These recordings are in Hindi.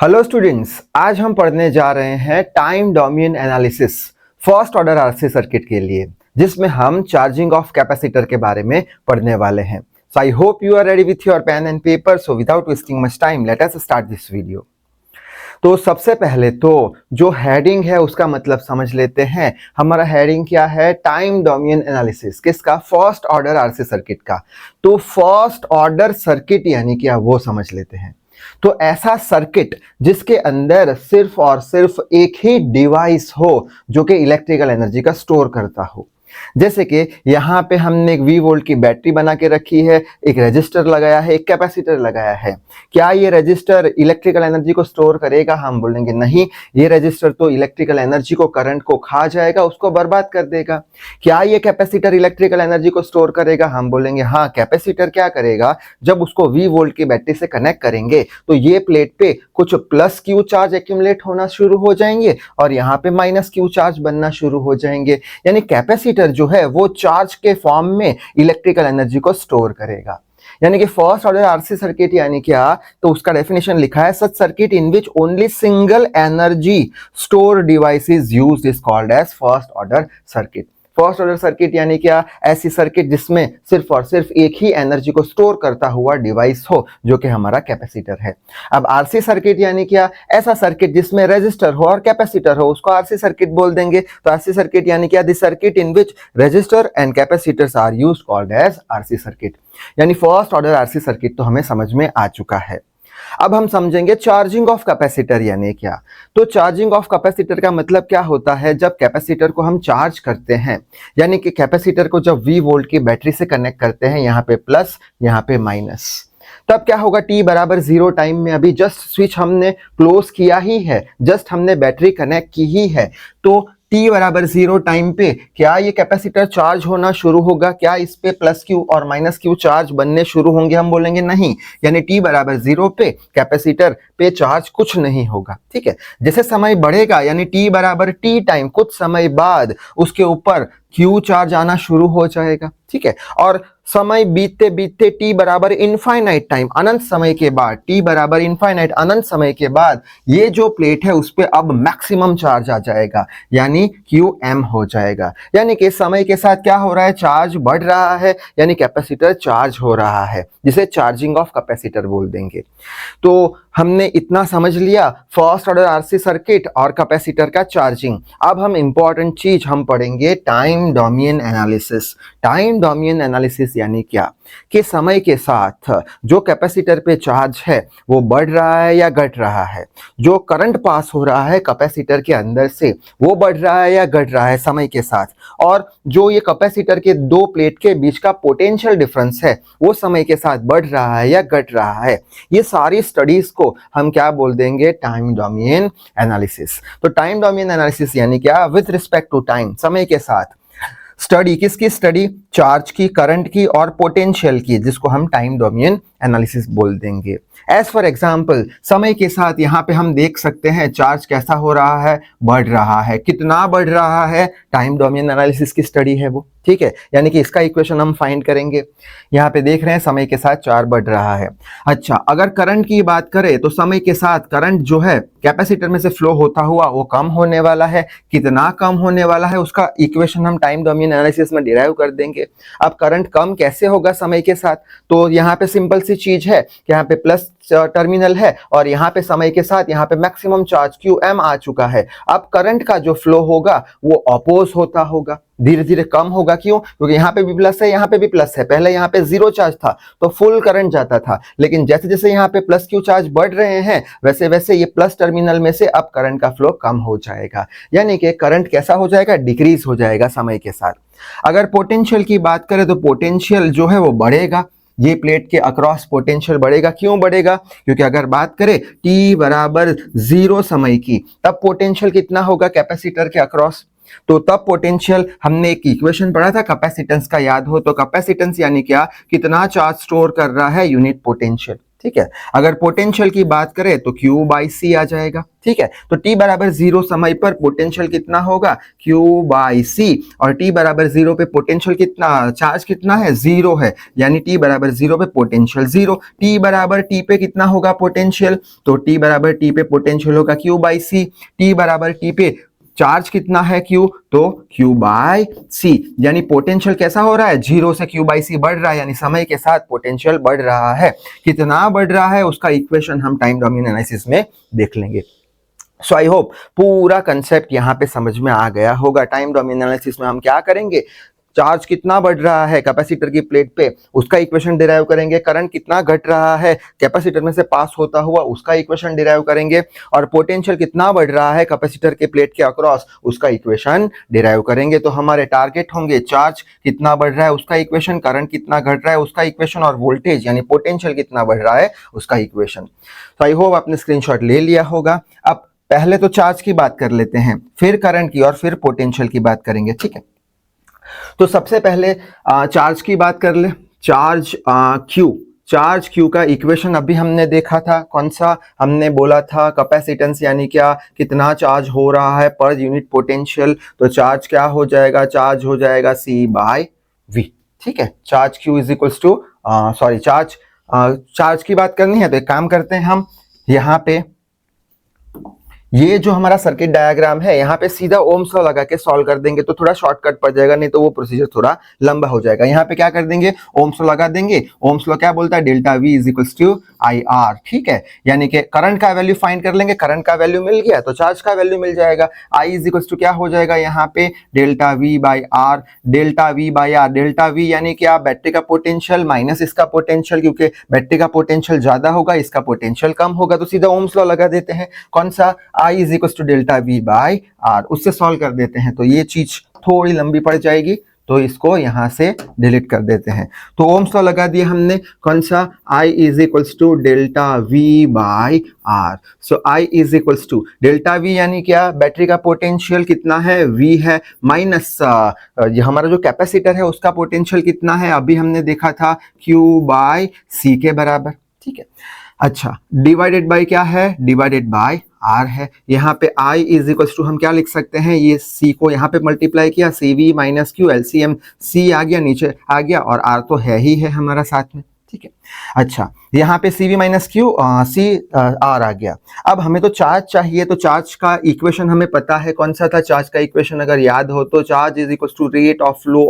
हेलो स्टूडेंट्स, आज हम पढ़ने जा रहे हैं time domain analysis first order RC circuit के लिए, जिसमें हम चार्जिंग ऑफ कैपेसिटर के बारे में पढ़ने वाले हैं। So I hope you are ready with your pen and paper. So without wasting much time let us start this video. तो सबसे पहले तो जो हेडिंग है उसका मतलब समझ लेते हैं। हमारा हेडिंग क्या है? Time domain analysis. किसका? फर्स्ट ऑर्डर आरसी सर्किट का। तो फर्स्ट ऑर्डर सर्किट यानी क्या, वो समझ लेते हैं। तो ऐसा सर्किट जिसके अंदर सिर्फ और सिर्फ एक ही डिवाइस हो जो कि इलेक्ट्रिकल एनर्जी का स्टोर करता हो। जैसे कि यहाँ पे हमने एक 20 वोल्ट की बैटरी बना के रखी है, एक रेजिस्टर लगाया है, एक कैपेसिटर लगाया है। क्या ये रेजिस्टर इलेक्ट्रिकल एनर्जी को स्टोर करेगा? हम बोलेंगे नहीं, ये रेजिस्टर तो इलेक्ट्रिकल एनर्जी को, करंट को खा जाएगा, उसको बर्बाद कर देगा। क्या ये कैपेसिटर इलेक्ट्रिकल एनर्जी को स्टोर करेगा? हम बोलेंगे हाँ, कैपेसिटर क्या करेगा, जब उसको 20 वोल्ट की बैटरी से कनेक्ट करेंगे तो ये प्लेट पे कुछ प्लस क्यू चार्ज एक्यूमुलेट होना शुरू हो जाएंगे और यहाँ पे माइनस क्यू चार्ज बनना शुरू हो जाएंगे। यानी कैपेसिटर जो है वो चार्ज के फॉर्म में इलेक्ट्रिकल एनर्जी को स्टोर करेगा। यानी कि फर्स्ट ऑर्डर आरसी सर्किट यानी क्या, तो उसका डेफिनेशन लिखा है, such circuit in which only single energy store device is used is called as first order circuit. First order circuit यानी क्या? ऐसी सर्किट जिसमें सिर्फ और सिर्फ एक ही एनर्जी को स्टोर करता हुआ डिवाइस हो, जो कि हमारा कैपेसिटर है। अब आरसी सर्किट यानी क्या? ऐसा सर्किट जिसमें रेजिस्टर हो और कैपेसिटर हो, उसको आरसी सर्किट बोल देंगे। तो आरसी सर्किट यानी क्या? The circuit in which resistor and capacitors are used called as RC circuit. यानी फर्स्ट ऑर्डर आरसी सर्किट तो हमें समझ में आ चुका है। अब हम समझेंगे चार्जिंग ऑफ कैपेसिटर यानी क्या। तो चार्जिंग ऑफ कैपेसिटर का मतलब क्या होता है? जब कैपेसिटर को हम चार्ज करते हैं, यानी कि कैपेसिटर को जब 20 वोल्ट की बैटरी से कनेक्ट करते हैं, यहाँ पे प्लस यहाँ पे माइनस, तब क्या होगा? t बराबर 0 टाइम में अभी जस्ट स्विच हमने क्लोज किया ही है, जस्ट हमने बैटरी कनेक्ट की ही है, तो t बराबर 0 टाइम पे क्या ये कैपेसिटर चार्ज होना शुरू होगा? क्या इस पे प्लस क्यू और माइनस क्यू चार्ज बनने शुरू होंगे? हम बोलेंगे नहीं। यानी t बराबर 0 पे कैपेसिटर पे चार्ज कुछ नहीं होगा। ठीक है, जैसे समय बढ़ेगा यानी t बराबर t टाइम, कुछ समय बाद उसके ऊपर क्यू चार्ज आना शुरू हो जाएगा। ठीक है, और समय बीतते बीतते t बराबर इनफाइनाइट टाइम, अनंत समय के बाद, t बराबर इनफाइनाइट अनंत समय के बाद ये जो प्लेट है उस पे अब मैक्सिमम चार्ज आ जाएगा, यानी QM हो जाएगा। यानी कि समय के साथ क्या हो रहा है? चार्ज बढ़ रहा है, यानी कैपेसिटर चार्ज हो रहा है, जिसे चार्जिंग ऑफ कैपेसिटर बोल देंगे। तो हमने इतना समझ लिया, फर्स्ट ऑर्डर आरसी सर्किट और कैपेसिटर का चार्जिंग। अब हम इंपॉर्टेंट चीज हम पढ़ेंगे, time domain analysis. Time domain analysis यानी क्या, कि समय के साथ जो कैपेसिटर पे चार्ज है वो बढ़ रहा है या घट रहा है, जो करंट पास हो रहा है कैपेसिटर के अंदर से वो बढ़ रहा है या घट रहा है समय के साथ, और जो ये कैपेसिटर के दो प्लेट के बीच का पोटेंशियल डिफरेंस है वो समय के साथ बढ़ रहा है या घट रहा है। ये सारी स्टडीज को हम क्या बोल देंगे? Time domain analysis. तो टाइम डोमेन एनालिसिस यानी क्या? विथ रिस्पेक्ट टू टाइम, समय के साथ स्टडी। किसकी स्टडी? चार्ज की, करंट की और पोटेंशियल की, जिसको हम टाइम डोमेन एनालिसिस बोल देंगे। एज फॉर एग्जाम्पल, समय के साथ यहाँ पे हम देख सकते हैं चार्ज कैसा हो रहा है, बढ़ रहा है। कितना बढ़ रहा है? टाइम डोमेन एनालिसिस की स्टडी है वो। ठीक है, यानी कि इसका इक्वेशन हम फाइंड करेंगे। यहाँ पे देख रहे हैं समय के साथ चार्ज बढ़ रहा है। अच्छा, अगर करंट की बात करें तो समय के साथ करंट जो है कैपेसिटर में से फ्लो होता हुआ वो कम होने वाला है। कितना कम होने वाला है उसका इक्वेशन हम टाइम डोमेन एनालिसिस में डिराइव कर देंगे। अब करंट कम कैसे होगा समय के साथ? तो यहाँ पे सिंपल सी चीज है कि यहाँ पे प्लस टर्मिनल है और यहाँ पे समय के साथ यहाँ पे मैक्सिमम चार्ज QM आ चुका है। अब करंट का जो फ्लो होगा वो अपोज होता होगा, धीरे धीरे कम होगा। क्यों? क्योंकि यहाँ पे भी प्लस है, यहाँ पे भी प्लस है। पहले यहाँ पे 0 चार्ज था तो फुल करंट जाता था, लेकिन जैसे जैसे यहाँ पे प्लस क्यू चार्ज बढ़ रहे हैं वैसे वैसे ये प्लस टर्मिनल में से अब करंट का फ्लो कम हो जाएगा। यानी कि करंट कैसा हो जाएगा? डिक्रीज हो जाएगा समय के साथ। अगर पोटेंशियल की बात करें तो पोटेंशियल जो है वो बढ़ेगा, ये प्लेट के अक्रॉस पोटेंशियल बढ़ेगा। क्यों बढ़ेगा? क्योंकि अगर बात करें t बराबर 0 समय की, तब पोटेंशियल कितना होगा कैपेसिटर के अक्रॉस? तो तब पोटेंशियल, हमने एक इक्वेशन पढ़ा था कैपेसिटेंस का, याद हो तो कैपेसिटेंस यानी क्या? कितना चार्ज स्टोर कर रहा है यूनिट पोटेंशियल। ठीक है। अगर पोटेंशियल की बात करें तो Q बाई सी आ जाएगा, ठीक है। तो t बराबर 0 समय पर पोटेंशियल कितना होगा, Q बाई सी, और t बराबर 0 पे पोटेंशियल कितना, चार्ज कितना है, 0 है, यानी t बराबर 0 पे पोटेंशियल 0। t बराबर t पे कितना होगा पोटेंशियल, तो t बराबर t पे पोटेंशियल होगा Q बाई सी। t बराबर t पे चार्ज कितना है Q, तो Q बाई सी, यानी पोटेंशियल कैसा हो रहा है, 0 से Q बाई सी बढ़ रहा है, यानी समय के साथ पोटेंशियल बढ़ रहा है। कितना बढ़ रहा है उसका इक्वेशन हम टाइम डोमेन एनालिसिस में देख लेंगे। सो आई होप पूरा कंसेप्ट यहाँ पे समझ में आ गया होगा। टाइम डोमेन एनालिसिस में हम क्या करेंगे, चार्ज कितना बढ़ रहा है कैपेसिटर की प्लेट पे उसका इक्वेशन डिराइव करेंगे, करंट कितना घट रहा है कैपेसिटर में से पास होता हुआ उसका इक्वेशन डिराइव करेंगे, और पोटेंशियल कितना बढ़ रहा है कैपेसिटर के प्लेट के अक्रॉस उसका इक्वेशन डिराइव करेंगे। तो हमारे टारगेट होंगे चार्ज कितना बढ़ रहा है उसका इक्वेशन, करंट कितना घट रहा है उसका इक्वेशन, और वोल्टेज यानी पोटेंशियल कितना बढ़ रहा है उसका इक्वेशन। तो आई होप आपने स्क्रीनशॉट ले लिया होगा। अब पहले तो चार्ज की बात कर लेते हैं, फिर करंट की, और फिर पोटेंशियल की बात करेंगे, ठीक है। तो सबसे पहले चार्ज की बात कर ले। चार्ज चार्ज Q का इक्वेशन अभी हमने देखा था, कौन सा, हमने बोला था कैपेसिटेंस यानी क्या, कितना चार्ज हो रहा है पर यूनिट पोटेंशियल। तो चार्ज क्या हो जाएगा, चार्ज हो जाएगा C बाय V, ठीक है। Charge Q is equals to charge की बात करनी है तो एक काम करते हैं हम, यहाँ पे ये जो हमारा सर्किट डायग्राम है यहाँ पे सीधा ओम्स लॉ लगा के सॉल्व कर देंगे तो थोड़ा शॉर्टकट पड़ जाएगा, नहीं तो वो प्रोसीजर थोड़ा लंबा हो जाएगा। यहाँ पे क्या कर देंगे, ओम्स लॉ लगा देंगे। ओम्स लॉ क्या बोलता है, delta V is equals to I R, ठीक है। यानी कि करंट का वैल्यू फाइंड कर लेंगे, करंट का वैल्यू मिल गया तो चार्ज का वैल्यू मिल जाएगा। I इज इक्वल्स टू क्या हो जाएगा यहाँ पे, delta V by R, delta V by R, delta V यानी कि आप बैटरी का पोटेंशियल माइनस इसका पोटेंशियल, क्योंकि बैटरी का पोटेंशियल ज्यादा होगा इसका पोटेंशियल कम होगा, तो सीधा ओम्स लॉ लगा देते हैं, कौन सा, I is equals to delta V by R, उससे सॉल्व कर देते हैं। तो ये चीज थोड़ी लंबी पड़ जाएगी तो इसको यहां से डिलीट कर देते हैं। तो ओम्स लॉ लगा दिया हमने, कौन सा, I is equals to delta V by R. So I is equals to delta V यानी क्या, बैटरी का पोटेंशियल कितना है, V है, माइनस हमारा जो कैपेसिटर है उसका पोटेंशियल कितना है, अभी हमने देखा था Q बाई C के बराबर, ठीक है। अच्छा, डिवाइडेड बाय क्या है, डिवाइडेड बाय R है। यहाँ पे I इज इक्वल्स टू हम क्या लिख सकते हैं, ये C को यहाँ पे मल्टीप्लाई किया, CV minus Q, LCM C आ गया, नीचे आ गया, और R तो है ही है हमारा साथ में, ठीक है। अच्छा, यहाँ पे CV minus Q C R आ गया। अब हमें तो चार्ज चाहिए, तो चार्ज का इक्वेशन हमें पता है, कौन सा था चार्ज का इक्वेशन, अगर याद हो तो, charge is equals to rate of flow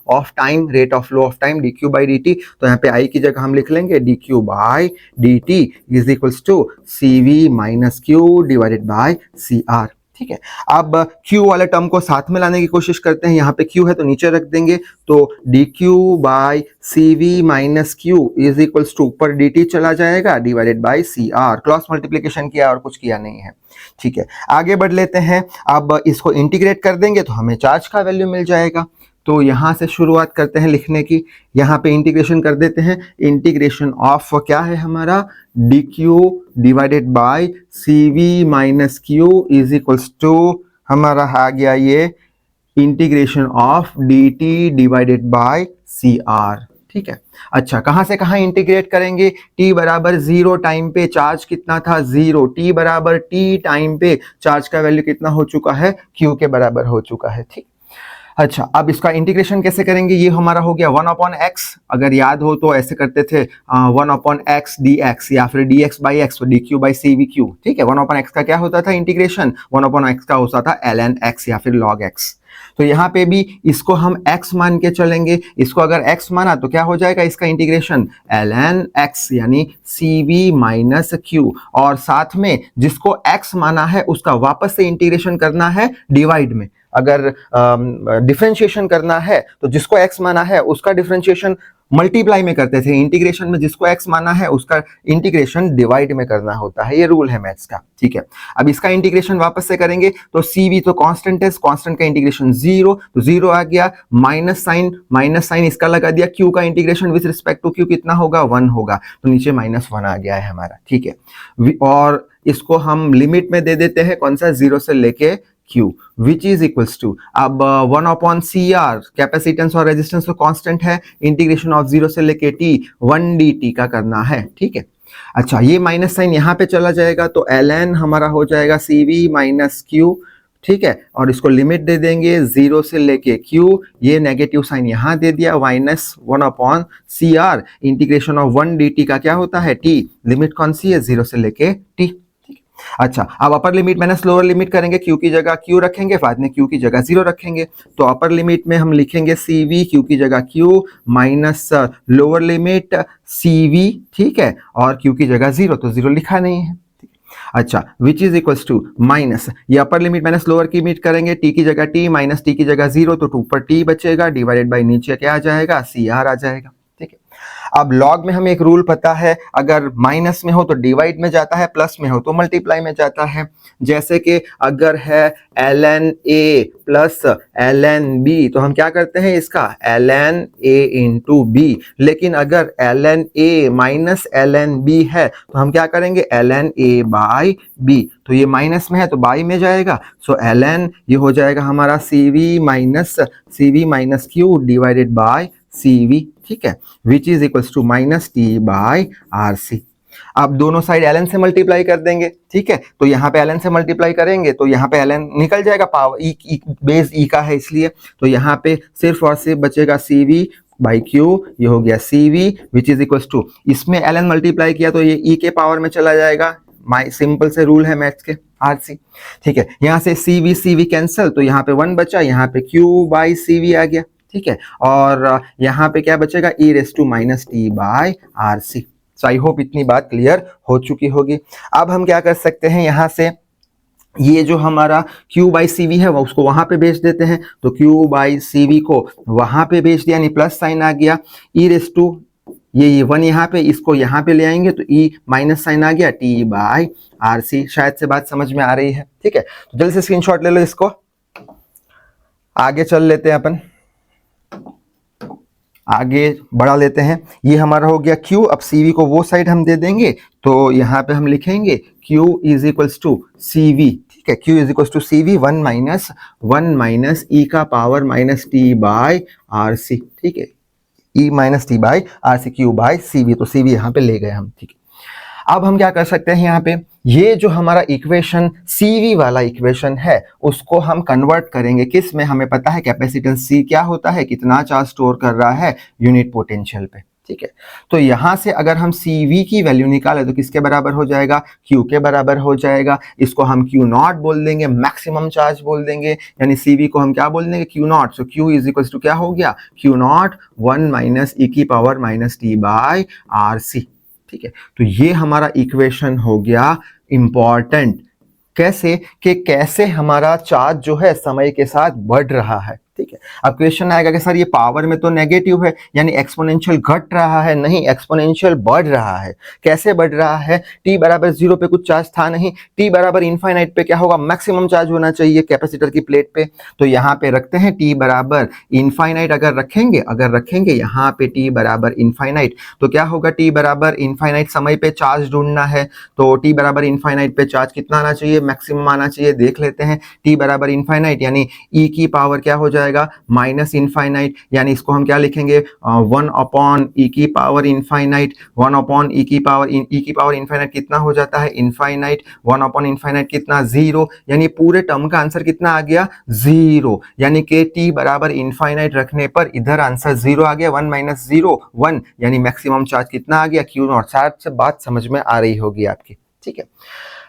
of time, rate of flow of time dq by dt। तो यहाँ पे I की जगह हम लिख लेंगे dq by dt is equals to CV minus Q divided by CR, ठीक है। अब Q वाले टर्म को साथ में लाने की कोशिश करते हैं, यहाँ पे Q है तो नीचे रख देंगे, तो dq by CV minus Q is equals to ऊपर dt चला जाएगा divided by CR, cross multiplication किया और कुछ किया नहीं है, ठीक है। आगे बढ़ लेते हैं, अब इसको इंटीग्रेट कर देंगे तो हमें चार्ज का वैल्यू मिल जाएगा। तो यहां से शुरुआत करते हैं लिखने की, यहाँ पे इंटीग्रेशन कर देते हैं, इंटीग्रेशन ऑफ क्या है हमारा, dq divided by CV minus Q is equals to हमारा आ गया ये integration of dt divided by CR, ठीक है। अच्छा, कहां से कहां इंटीग्रेट करेंगे, t बराबर 0 टाइम पे चार्ज कितना था, 0, t बराबर t टाइम पे चार्ज का वैल्यू कितना हो चुका है, q के बराबर हो चुका है, ठीक। अच्छा, अब इसका इंटीग्रेशन कैसे करेंगे, ये हमारा हो गया 1 अपॉन एक्स, अगर याद हो तो ऐसे करते थे 1 अपॉन एक्स डी एक्स, या फिर डी एक्स बाई एक्स, तो D Q by C V Q, ठीक है। 1 अपॉन एक्स का क्या होता था इंटीग्रेशन, 1 अपॉन एक्स का होता था ln x या फिर log x। तो यहाँ पे भी इसको हम x मान के चलेंगे, इसको अगर x माना तो क्या हो जाएगा इसका इंटीग्रेशन ln x यानी cv माइनस q, और साथ में जिसको x माना है उसका वापस से इंटीग्रेशन करना है डिवाइड में, अगर डिफरेंशिएशन करना है तो जिसको x माना है उसका डिफरेंशिएशन मल्टीप्लाई में करते थे, इंटीग्रेशन में जिसको x माना है उसका इंटीग्रेशन डिवाइड में करना होता है, ये रूल है मैथ्स का, ठीक है। अब इसका इंटीग्रेशन वापस से करेंगे तो CV तो कांस्टेंट है, कांस्टेंट का इंटीग्रेशन 0, तो 0 आ गया, माइनस साइन इसका लगा दिया, Q का integration with respect to Q कितना होगा, 1 होगा, तो नीचे -1 आ गया है हमारा, ठीक है। और इसको हम लिमिट में दे देते हैं, कौन सा, 0 से लेके Q, which is equals to, अब 1 अपॉन CR कैपेसिटेंस और रेजिस्टेंस तो कांस्टेंट है, इंटीग्रेशन ऑफ 0 से लेके t 1 dt का करना है, ठीक है। अच्छा, ये माइनस साइन यहाँ पे चला जाएगा तो ln हमारा हो जाएगा CV माइनस क्यू, ठीक है, और इसको लिमिट दे देंगे 0 से लेके q, ये नेगेटिव साइन यहाँ दे दिया, minus 1 upon CR integration of 1 dt का क्या होता है t, लिमिट कौन सी है 0 से लेके t। अच्छा, अब अपर लिमिट माइनस लोअर लिमिट करेंगे, q की जगह q रखेंगे, बाद में q की जगह 0 रखेंगे, तो अपर लिमिट में हम लिखेंगे CV, q की जगह q minus lower limit CV, ठीक है, और q की जगह 0, तो 0 लिखा नहीं है। अच्छा, which is equals to minus, ये अपर लिमिट माइनस लोअर की लिमिट करेंगे, t की जगह t माइनस t की जगह 0, तो 2 पर t बचेगा, डिवाइडेड बाई नीचे क्या आ जाएगा CR आ जाएगा, ठीक है। अब लॉग में हमें एक रूल पता है, अगर माइनस में हो तो डिवाइड में जाता है, प्लस में हो तो मल्टीप्लाई में जाता है। जैसे कि अगर है ln a plus ln b तो हम क्या करते हैं इसका ln a इंटू b, लेकिन अगर ln a minus ln b है तो हम क्या करेंगे ln a बाई b, तो ये माइनस में है तो बाई में जाएगा, सो ln ये हो जाएगा हमारा CV minus q divided by CV, ठीक है, which is equals to minus T by R C. अब दोनों साइड ln से मल्टीप्लाई कर देंगे, ठीक है, तो यहाँ पे ln से मल्टीप्लाई करेंगे तो यहाँ पे ln निकल जाएगा, पावर ई बेस ई का है इसलिए, तो यहाँ पे सिर्फ और सिर्फ बचेगा CV बाई क्यू, ये हो गया CV which is equals to, इसमें ln मल्टीप्लाई किया तो ये e के पावर में चला जाएगा, माई सिंपल से रूल है मैथ्स के RC, ठीक है, यहाँ से CV कैंसिल, तो यहाँ पे 1 बचा, यहाँ पे Q बाई CV आ गया, ठीक है, और यहाँ पे क्या बचेगा e raise to minus T by R C. So I hope इतनी बात क्लियर हो चुकी होगी। अब हम क्या कर सकते हैं, यहाँ से ये जो हमारा q बाई CV है वो उसको वहां पे भेज देते हैं, तो q बाई CV को वहां पे भेज दिया, यानी प्लस साइन आ गया, e रेस टू ये 1 यहाँ पे, इसको यहाँ पे ले आएंगे तो e माइनस साइन आ गया, t बाई आर सी। शायद से बात समझ में आ रही है, ठीक है, तो जल्दी से स्क्रीनशॉट ले लो, इसको आगे चल लेते हैं, अपन आगे बढ़ा लेते हैं। ये हमारा हो गया Q, अब CV को वो साइड हम दे देंगे, तो यहाँ पे हम लिखेंगे Q is equals to CV, ठीक है, Q is equals to CV 1 minus e का power minus t by R C, ठीक है, e minus T by R C Q by CV, तो CV यहाँ पे ले गए हम, ठीक है। अब हम क्या कर सकते हैं, यहाँ पे ये जो हमारा इक्वेशन CV वाला इक्वेशन है उसको हम कन्वर्ट करेंगे किस में, हमें पता है कैपेसिटेंस C क्या होता है, कितना चार्ज स्टोर कर रहा है यूनिट पोटेंशियल पे, ठीक है, तो यहाँ से अगर हम CV की वैल्यू निकालें तो किसके बराबर हो जाएगा, Q के बराबर हो जाएगा, इसको हम Q नॉट बोल देंगे, मैक्सिमम चार्ज बोल देंगे, यानी CV को हम क्या बोल देंगे Q naught, so Q is equal to क्या हो गया, Q नॉट 1 माइनस e की power minus t by R C, ठीक है, तो ये हमारा इक्वेशन हो गया इंपॉर्टेंट, कैसे कि कैसे हमारा चार्ज जो है समय के साथ बढ़ रहा है, ठीक है। अब क्वेश्चन आएगा कि सर ये पावर में तो नेगेटिव है, यानी एक्सपोनेंशियल घट रहा है, नहीं, एक्सपोनेंशियल बढ़ रहा है। कैसे बढ़ रहा है, t बराबर 0 पे कुछ चार्ज था नहीं, t बराबर इनफाइनाइट पे क्या होगा, मैक्सिमम चार्ज होना चाहिए कैपेसिटर की प्लेट पे, तो यहाँ पे रखते हैं t बराबर इनफाइनाइट, अगर रखेंगे यहाँ पे t बराबर इनफाइनाइट, तो क्या होगा, t बराबर इनफाइनाइट समय पे चार्ज ढूंढना है, तो t बराबर इनफाइनाइट पे चार्ज कितना आना चाहिए, मैक्सिमम आना चाहिए, देख लेते हैं, t बराबर इनफाइनाइट यानी e की पावर क्या हो जाएगा माइनस इनफाइनाइट, यानी इसको हम क्या लिखेंगे 1 अपॉन e की पावर इनफाइनाइट, 1 अपॉन e की पावर इनफाइनाइट कितना हो जाता है इनफाइनाइट, 1 अपॉन इनफाइनाइट कितना 0, यानी पूरे टर्म का आंसर कितना आ गया 0, यानी कि t बराबर इनफाइनाइट रखने पर इधर आंसर 0 आ गया, 1 माइनस 0 1, यानी मैक्सिमम चार्ज कितना आ गया Q नॉट। शायद से बात समझ में आ रही होगी आपकी, ठीक है।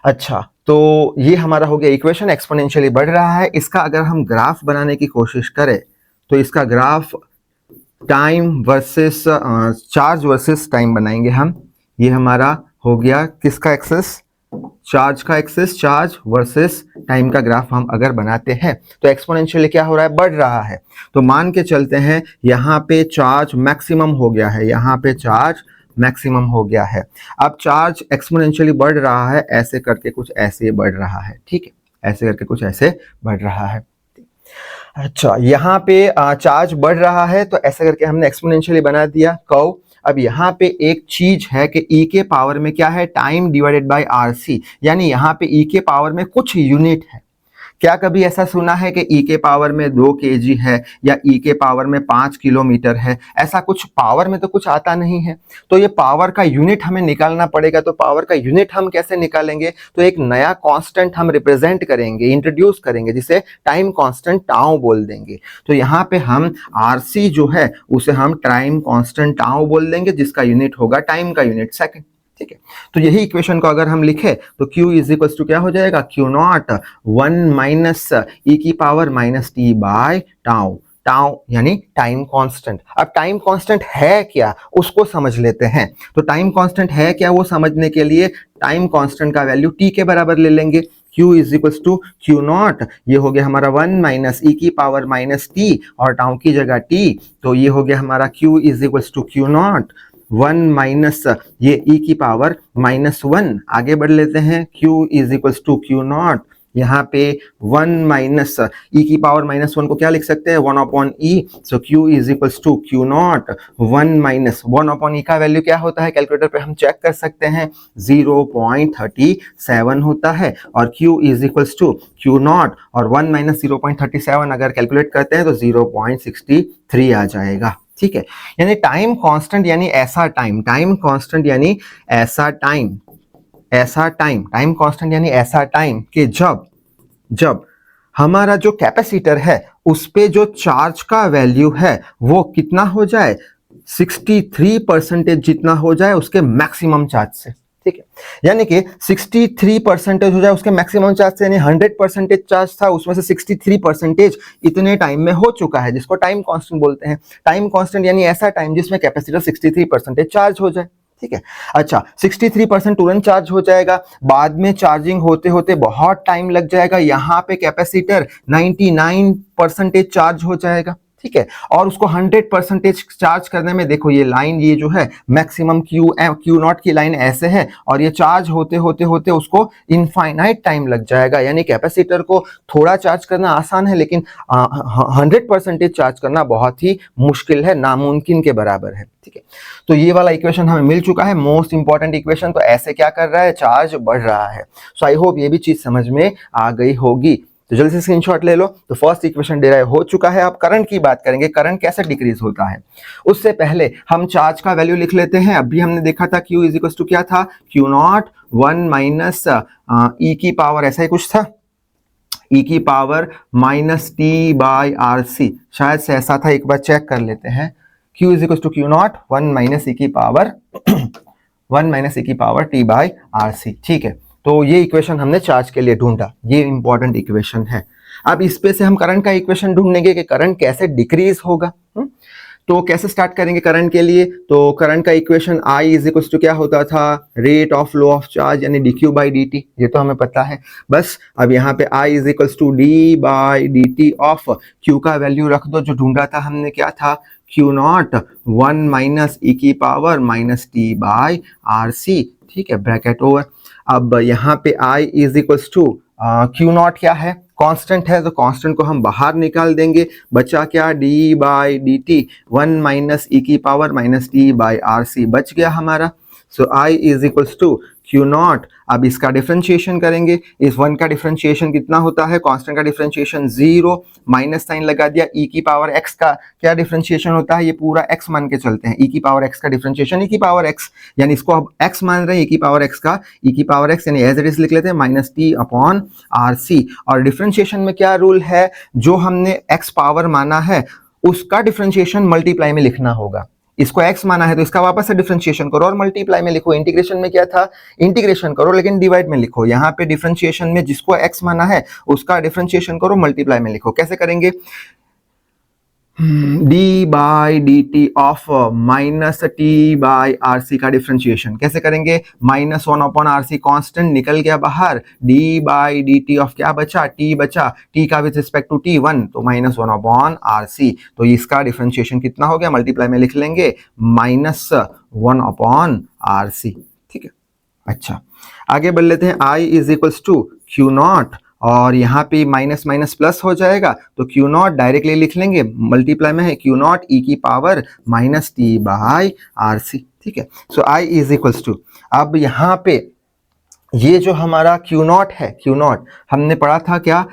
अच्छा, तो ये हमारा हो गया इक्वेशन, एक्सपोनेंशियली बढ़ रहा है। इसका अगर हम ग्राफ बनाने की कोशिश करें तो इसका graph time versus charge versus time बनाएंगे हम। ये हमारा हो गया किसका एक्सेस, चार्ज का एक्सेस, चार्ज वर्सेस टाइम का ग्राफ हम अगर बनाते हैं तो एक्सपोनेंशियली क्या हो रहा है, बढ़ रहा है। तो मान के चलते हैं यहाँ पे चार्ज मैक्सिमम हो गया है, यहाँ पे चार्ज मैक्सिमम हो गया है। अब चार्ज एक्सपोनेंशियली बढ़ रहा है, ऐसे करके कुछ ऐसे बढ़ रहा है, ठीक है, ऐसे करके कुछ ऐसे बढ़ रहा है। अच्छा, यहाँ पे चार्ज बढ़ रहा है तो ऐसे करके हमने एक्सपोनेंशियली बना दिया कर्व। अब यहाँ पे एक चीज है कि e के पावर में क्या है, टाइम डिवाइडेड बाय RC, यानी यहाँ पे e के पावर में कुछ यूनिट है, क्या कभी ऐसा सुना है कि ई के पावर में 2 kg है या ई के पावर में 5 किलोमीटर है? ऐसा कुछ पावर में तो कुछ आता नहीं है। तो ये पावर का यूनिट हमें निकालना पड़ेगा। तो पावर का यूनिट हम कैसे निकालेंगे? तो एक नया कांस्टेंट हम रिप्रेजेंट करेंगे, इंट्रोड्यूस करेंगे, जिसे टाइम कांस्टेंट टाउ बोल देंगे। तो यहाँ पे हम आरसी जो है उसे हम टाइम कांस्टेंट टाउ बोल देंगे, जिसका यूनिट होगा टाइम का यूनिट सेकंड। ठीक है, तो यही इक्वेशन को अगर हम लिखे तो Q इज इक्वल टू क्या हो जाएगा? Q नॉट 1 माइनस ई की power minus T by tau. Tau यानी टाइम कांस्टेंट। अब टाइम कांस्टेंट है क्या उसको समझ लेते हैं। तो टाइम कांस्टेंट है क्या वो समझने के लिए टाइम कांस्टेंट का वैल्यू t के बराबर ले लेंगे। Q is equal to Q naught, ये हो गया हमारा 1 माइनस ई की पावर माइनस टी और टाउ की जगह t, तो ये हो गया हमारा Q is equal to Q naught 1 minus ये e की पावर माइनस 1। आगे बढ़ लेते हैं, Q is equal to Q naught, यहाँ पे 1 माइनस ई की पावर माइनस 1 को क्या लिख सकते हैं? 1 upon e. So Q is equal to Q naught 1 minus 1 upon e का वैल्यू क्या होता है? कैलकुलेटर पे हम चेक कर सकते हैं, 0.37 होता है। और Q is equal to Q naught और 1 माइनस 0.37 अगर कैलकुलेट करते हैं तो 0.63 आ जाएगा। ठीक है, यानी टाइम कांस्टेंट यानी ऐसा टाइम, टाइम कांस्टेंट यानी ऐसा टाइम, ऐसा टाइम, टाइम कांस्टेंट यानी ऐसा टाइम कि जब हमारा जो कैपेसिटर है उस पे जो चार्ज का वैल्यू है वो कितना हो जाए? 63% जितना हो जाए उसके मैक्सिमम चार्ज से। ठीक है, यानी कि 63% हो जाए उसके मैक्सिमम चार्ज से, यानी 100% चार्ज था उसमें से 63% इतने टाइम में हो चुका है, जिसको टाइम कांस्टेंट बोलते हैं। टाइम कांस्टेंट यानी ऐसा टाइम जिसमें कैपेसिटर 63% चार्ज हो जाए। ठीक है, अच्छा 63% तुरंत चार्ज हो जाएगा, बाद में चार्जिंग होते होते बहुत टाइम लग जाएगा, यहाँ पे कैपेसिटर 99% चार्ज हो जाएगा। ठीक है, और उसको 100% चार्ज करने में देखो ये लाइन, ये जो है मैक्सिमम Q नॉट की लाइन ऐसे है और ये चार्ज होते होते होते उसको इनफाइनाइट टाइम लग जाएगा। यानी कैपेसिटर को थोड़ा चार्ज करना आसान है, लेकिन 100% चार्ज करना बहुत ही मुश्किल है, नामुमकिन के बराबर है। ठीक है, तो ये वाला इक्वेशन हमें मिल चुका है, मोस्ट इंपॉर्टेंट इक्वेशन। तो ऐसे क्या कर रहा है? चार्ज बढ़ रहा है। सो आई होप ये भी चीज समझ में आ गई होगी। तो जल्दी से स्क्रीनशॉट ले लो। तो फर्स्ट इक्वेशन डिराइव हो चुका है। अब करंट की बात करेंगे, करंट कैसे डिक्रीज होता है। उससे पहले हम चार्ज का वैल्यू लिख लेते हैं। अभी हमने देखा था Q इज इक्वल टू क्या था? Q नॉट 1 माइनस ई की पावर, ऐसा ही कुछ था, ई की power minus T by R C, शायद से ऐसा था, एक बार चेक कर लेते हैं। Q is equal to Q naught 1 minus ई की पावर 1 माइनस ई की power T by R C. ठीक है, तो ये इक्वेशन हमने चार्ज के लिए ढूंढा, ये इंपॉर्टेंट इक्वेशन है। अब इस पे से हम करंट का इक्वेशन ढूंढेंगे कि करंट कैसे डिक्रीज होगा। तो कैसे स्टार्ट करेंगे करंट के लिए? तो करंट का equation I is equal to क्या होता था? Rate of flow of charge यानी dq बाई dt, ये तो हमें पता है। बस अब यहाँ पे I is equal to d by dt of Q का वैल्यू रख दो, जो ढूंढा था हमने क्या था? Q नॉट 1 माइनस ई की power minus T by R C. ठीक है, ब्रैकेट ओवर। अब यहाँ पे I is equal to Q naught क्या है? कांस्टेंट है, तो कांस्टेंट को हम बाहर निकाल देंगे, बचा क्या? d by D T 1 minus ई की power minus T by R C बच गया हमारा। So I is equal to Q naught. अब इसका डिफरेंशिएशन करेंगे, इस 1 का डिफरेंशिएशन कितना होता है? कांस्टेंट का डिफरेंशिएशन 0, माइनस साइन लगा दिया। e की पावर x का क्या डिफरेंशिएशन होता है? ये पूरा x मान के चलते हैं, e की पावर x का डिफरेंशिएशन e की पावर x, यानी इसको अब x मान रहे हैं, e की पावर x का, e की पावर x यानी एज इट इज लिख लेते हैं, minus T upon R C. और डिफरेंशिएशन में क्या रूल है? जो हमने x पावर माना है उसका डिफरेंशिएशन मल्टीप्लाई में लिखना होगा। इसको x माना है तो इसका वापस से डिफरेंशिएशन करो और मल्टीप्लाई में लिखो। इंटीग्रेशन में क्या था? इंटीग्रेशन करो लेकिन डिवाइड में लिखो। यहाँ पे डिफरेंशिएशन में जिसको x माना है उसका डिफरेंशिएशन करो, मल्टीप्लाई में लिखो। कैसे करेंगे? d by D T of minus T by R C का डिफरेंशिएशन कैसे करेंगे? Minus 1 upon R C, constant निकल गया बाहर, d by D T of क्या बचा? t बचा, t का विद रिस्पेक्ट टू t 1, तो माइनस 1 अपॉन आर सी। तो इसका डिफरेंशिएशन कितना हो गया? मल्टीप्लाई में लिख लेंगे, माइनस 1 अपॉन आर सी। ठीक है, अच्छा आगे बढ़ लेते हैं। I is equals to Q naught, और यहाँ पे माइनस माइनस प्लस हो जाएगा, तो Q नॉट डायरेक्टली लिख लेंगे, मल्टीप्लाई में है Q नॉट e की power minus T by R C. ठीक है, so I is equals to, अब यहाँ पे ये जो हमारा Q नॉट है, Q नॉट हमने पढ़ा था क्या?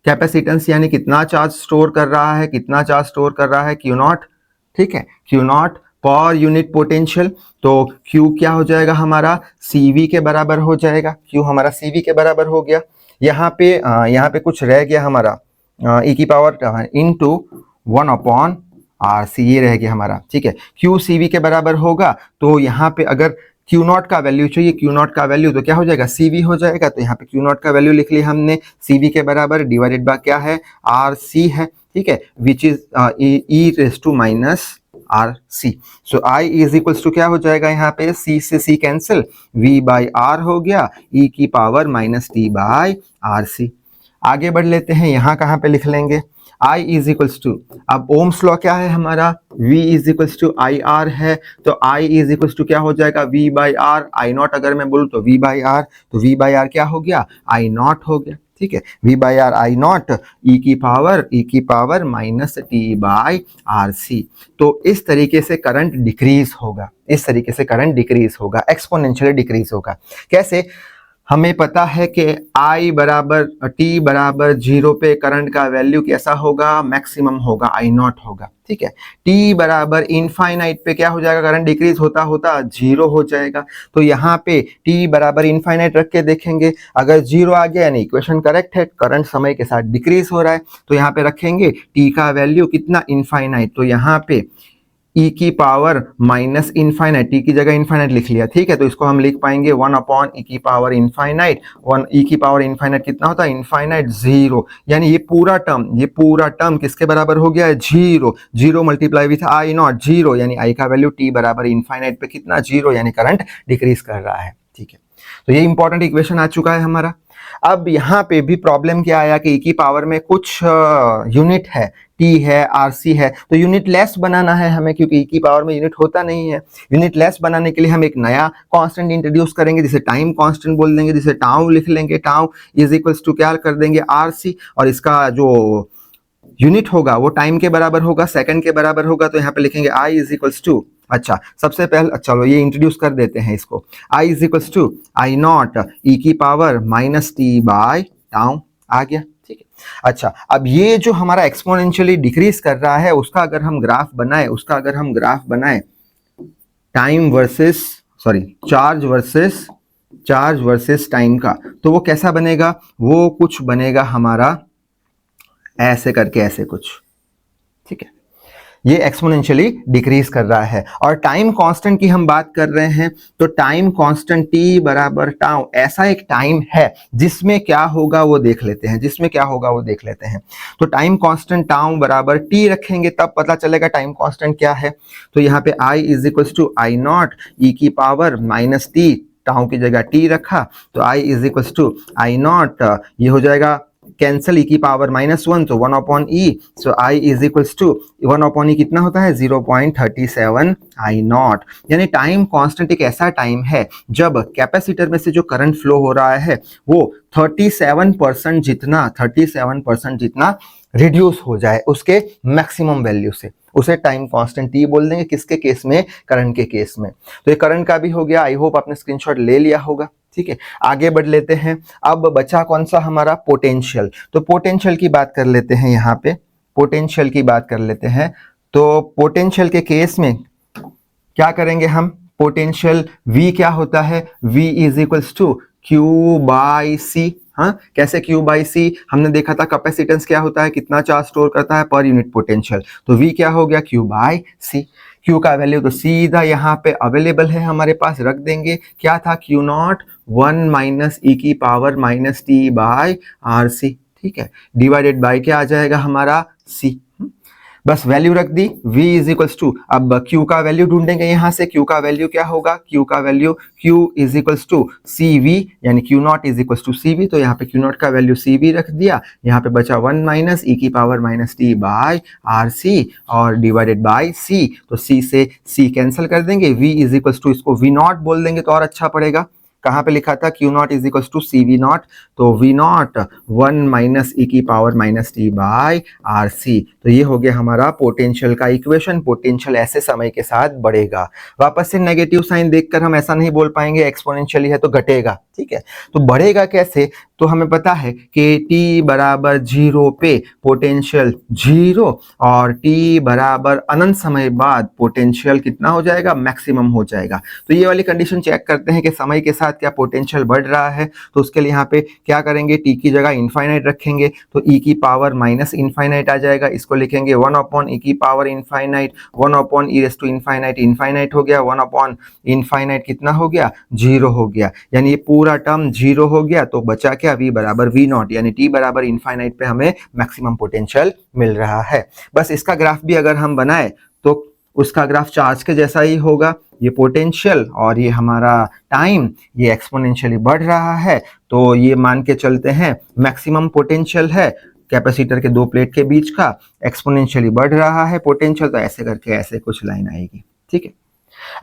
कैपेसिटेंस यानी कितना चार्ज स्टोर कर रहा है, कितना चार्ज स्टोर कर रहा है, क्यू नॉट। ठीक है, Q not per unit potential. तो क्यू क्या हो जाएगा हमारा, सीवी के बराबर हो जाएगा। क्यू हमारा सीवी के बराबर हो गया। यहाँ पे कुछ रह गया हमारा ई की पावर इनटू 1/RC, ये रह गया हमारा। ठीक है, क्यू सीवी के बराबर होगा, तो यहाँ पे अगर क्यू नॉट का वैल्यू चाहिए, क्यू नॉट का वैल्यू तो क्या हो जाएगा, सीवी हो जाएगा। तो यहाँ पे क्यू नॉट का वैल्यू लिख लिया हमने, सीवी के बराबर डिवाइडेड बाय क्या है, RC है। ठीक है, which is e⁻RC। So I is equals to क्या हो जाएगा, यहाँ पे C से C कैंसिल, V/R हो गया, e की पावर -t/RC। आगे बढ़ लेते हैं, यहाँ कहाँ पे लिख लेंगे, I इज इक्वल्स टू, अब ओम्स लॉ क्या है हमारा, V is equals to IR है, तो I इज इक्वल्स टू क्या हो जाएगा, V/R। I नॉट अगर मैं बोलूँ तो V/R, तो V/R क्या हो गया, I नॉट हो गया। ठीक है, V/R I नॉट e की पावर -t/RC। तो इस तरीके से करंट डिक्रीज होगा, इस तरीके से करंट डिक्रीज होगा, एक्सपोनेंशियली डिक्रीज होगा। कैसे, हमें पता है कि I बराबर T बराबर 0 पे करंट का वैल्यू कैसा होगा, मैक्सिमम होगा, I नॉट होगा। ठीक है, T बराबर इनफाइनाइट पे क्या हो जाएगा, करंट डिक्रीज होता होता 0 हो जाएगा। तो यहाँ पे T बराबर इनफाइनाइट रख के देखेंगे, अगर 0 आ गया यानी इक्वेशन करेक्ट है, करंट समय के साथ डिक्रीज हो रहा है। तो यहाँ पे रखेंगे T का वैल्यू कितना, इनफाइनाइट, तो यहाँ पे e की पावर माइनस इनफाइनाइट, टी की जगह इनफाइनाइट लिख लिया। ठीक है, तो इसको हम लिख पाएंगे 1/e की पावर इनफाइनाइट। 1 e की पावर इनफाइनाइट कितना होता है, इनफाइनाइट 0, यानी ये पूरा टर्म किसके बराबर हो गया है, 0। 0 मल्टीप्लाई विथ आई नॉट 0, यानी आई का वैल्यू टी बराबर इनफाइनाइट पे कितना, 0, यानी करंट डिक्रीज कर रहा है। ठीक है, तो ये इंपॉर्टेंट इक्वेशन आ चुका है हमारा। अब यहाँ पे भी प्रॉब्लम क्या आया कि e की पावर में कुछ यूनिट है, t है, RC है, तो यूनिट लेस बनाना है हमें, क्योंकि e की पावर में यूनिट होता नहीं है। यूनिट लेस बनाने के लिए हम एक नया कांस्टेंट इंट्रोड्यूस करेंगे, जिसे टाइम कांस्टेंट बोल देंगे, जिसे टाउ लिख लेंगे। टाउ इज इक्वल्स टू क्या कर देंगे, RC, और इसका जो यूनिट होगा वो टाइम के बराबर होगा, सेकंड के बराबर होगा। तो यहाँ पे लिखेंगे I इज इक्वल्स टू, अच्छा सबसे पहले चलो ये इंट्रोड्यूस कर देते हैं इसको, I is equals to I naught e की पावर -t/टाउ आ गया। ठीक है, अच्छा अब ये जो हमारा एक्सपोनेंशियली डिक्रीज कर रहा है, उसका अगर हम ग्राफ बनाए, time versus charge versus time का, तो वो कैसा बनेगा, वो कुछ बनेगा हमारा ऐसे करके, ऐसे कुछ। ठीक है, ये एक्सपोनेंशियली डिक्रीज कर रहा है। और टाइम कांस्टेंट की हम बात कर रहे हैं, तो टाइम कांस्टेंट t बराबर टाउ, ऐसा एक टाइम है जिसमें क्या होगा वो देख लेते हैं, तो टाइम कांस्टेंट टाउ बराबर t रखेंगे, तब पता चलेगा टाइम कांस्टेंट क्या है। तो यहाँ पे I is equals to I naught e की पावर -t, टाउ की जगह t रखा, तो I is equals to I naught, ये हो जाएगा कैंसिल, e की पावर -1, तो 1/e, so I is equals to 1/e कितना होता है, 0.37 I नॉट। यानी टाइम कांस्टेंट एक ऐसा टाइम है जब कैपेसिटर में से जो करंट फ्लो हो रहा है वो 37% जितना रिड्यूस हो जाए उसके मैक्सिमम वैल्यू से, उसे टाइम कांस्टेंट t बोल देंगे। किसके केस में, करंट के केस में। तो ये करंट का भी हो गया, आई होप आपने स्क्रीनशॉट ले लिया होगा। ठीक है, आगे बढ़ लेते हैं। अब बचा कौन सा हमारा, पोटेंशियल। तो पोटेंशियल की बात कर लेते हैं, यहाँ पे पोटेंशियल की बात कर लेते हैं। तो पोटेंशियल के केस में क्या करेंगे हम, पोटेंशियल V क्या होता है, V is equals to Q/C। हाँ, कैसे Q/C, हमने देखा था कैपेसिटेंस क्या होता है, कितना चार्ज स्टोर करता है पर यूनिट पोटेंशियल। तो V क्या हो गया, Q/C। Q का वैल्यू तो सीधा यहाँ पे अवेलेबल है हमारे पास, रख देंगे। क्या था, Q नॉट 1 - e की पावर -t/RC। ठीक है, डिवाइडेड बाय क्या आ जाएगा हमारा, C। बस वैल्यू रख दी, V इज इक्वल्स टू, अब Q का वैल्यू ढूंढेंगे यहाँ से। Q का वैल्यू क्या होगा, Q का value Q is equals to CV, यानी Q naught is equals to CV। तो यहाँ पे Q नॉट का वैल्यू CV रख दिया, यहाँ पे बचा 1 - e की पावर -t/RC और डिवाइडेड बाय C। तो C से C कैंसिल कर देंगे, V इज इक्वल्स टू, इसको V नॉट बोल देंगे तो और अच्छा पड़ेगा। कहाँ पे लिखा था, Q naught is equals to CV naught, तो V नॉट 1 - e की पावर -t/RC। तो ये हो गया हमारा पोटेंशियल का इक्वेशन। पोटेंशियल ऐसे समय के साथ बढ़ेगा। वापस से नेगेटिव साइन देखकर हम ऐसा नहीं बोल पाएंगे एक्सपोनेंशियली है तो घटेगा, ठीक है। तो बढ़ेगा कैसे, तो हमें पता है कि t बराबर 0 पे पोटेंशियल 0 और t बराबर अनंत समय बाद पोटेंशियल कितना हो जाएगा, मैक्सिमम हो जाएगा। तो ये वाली कंडीशन चेक करते हैं कि समय के साथ क्या पोटेंशियल बढ़ रहा है। तो उसके लिए यहाँ पे क्या करेंगे, t की जगह इनफाइनाइट रखेंगे तो e की पावर माइनस इनफाइनाइट आ जाएगा। इसको लिखेंगे 1 अपॉन e की power infinite, 1 upon e raise to infinite, infinite हो गया, 1 अपॉन इनफाइनाइट कितना हो गया, 0 हो गया। यानी ये पूरा टर्म 0 हो गया। तो बचा क्या, v बराबर v नॉट, यानी t बराबर इनफाइनाइट पे हमें मैक्सिमम पोटेंशियल मिल रहा है। बस इसका ग्राफ भी अगर हम बनाए तो उसका ग्राफ चार्ज के जैसा ही होगा। ये पोटेंशियल और ये हमारा टाइम, ये एक्सपोनेंशियली बढ़ रहा है। तो ये मान के चलते हैं मैक्सिमम पोटेंशियल है कैपेसिटर के दो प्लेट के बीच का, एक्सपोनेंशियली बढ़ रहा है पोटेंशियल। तो ऐसे करके ऐसे कुछ लाइन आएगी, ठीक है।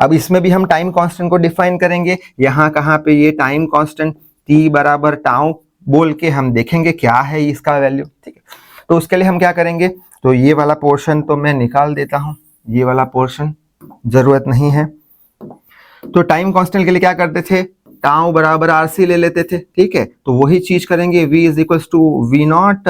अब इसमें भी हम टाइम कांस्टेंट को डिफाइन करेंगे। यहाँ कहाँ पे ये टाइम कांस्टेंट t बराबर टाउ बोल के हम देखेंगे क्या है इसका वैल्यू, ठीक है। तो उसके लिए हम क्या करेंगे, तो ये वाला पोर्शन तो मैं निकाल देता हूँ, ये वाला पोर्शन जरूरत नहीं है। तो टाइम कांस्टेंट के लिए क्या करते थे, टाउ बराबर आरसी ले लेते थे, ठीक है। तो वही चीज करेंगे, v is equals to V not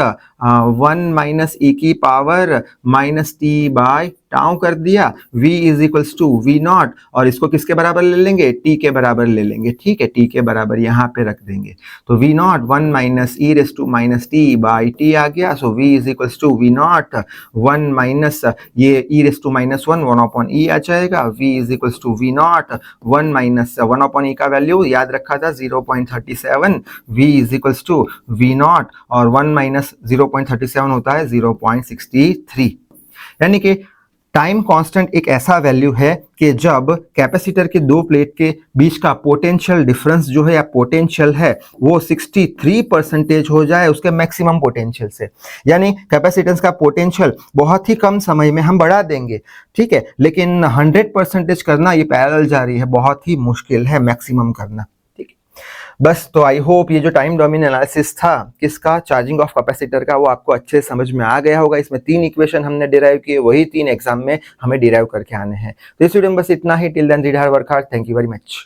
1 minus e की power minus T by tau कर दिया। v is equals to V not और इसको किसके बराबर ले लेंगे, t के बराबर ले लेंगे, ठीक है। t के बराबर यहाँ पे रख देंगे। तो v not 1 minus e raise to minus T by t आ गया। So v is equals to V not 1 minus ये e raise to minus 1 upon e आ जाएगा। v is equals to V not 1 minus 1 upon e का वैल्यू याद रखा था 0.37, v is equals to V not और 1 माइनस 0.37 होता है 0.63। यानी कि टाइम कांस्टेंट एक ऐसा वैल्यू है कि जब कैपेसिटर के दो प्लेट के बीच का पोटेंशियल डिफरेंस जो है या पोटेंशियल है वो 63% हो जाए उसके मैक्सिमम पोटेंशियल से। यानी कैपेसिटेंस का पोटेंशियल बहुत ही कम समय में हम बढ़ा देंगे, ठीक है। लेकिन 100% करना ये पैरेलल जारी है, बहुत ही मुश्किल है मैक्सिमम करना, ठीक है। बस तो आई होप ये जो टाइम डोमेन एनालिसिस था किसका, चार्जिंग ऑफ कैपेसिटर का, वो आपको अच्छे समझ में आ गया होगा। इसमें 3 इक्वेशन हमने डिराइव किए, वही 3 एग्जाम में हमें डिराइव करके आने हैं। तो इस वीडियो में बस इतना ही। Till then read hard work hard. Thank you very much.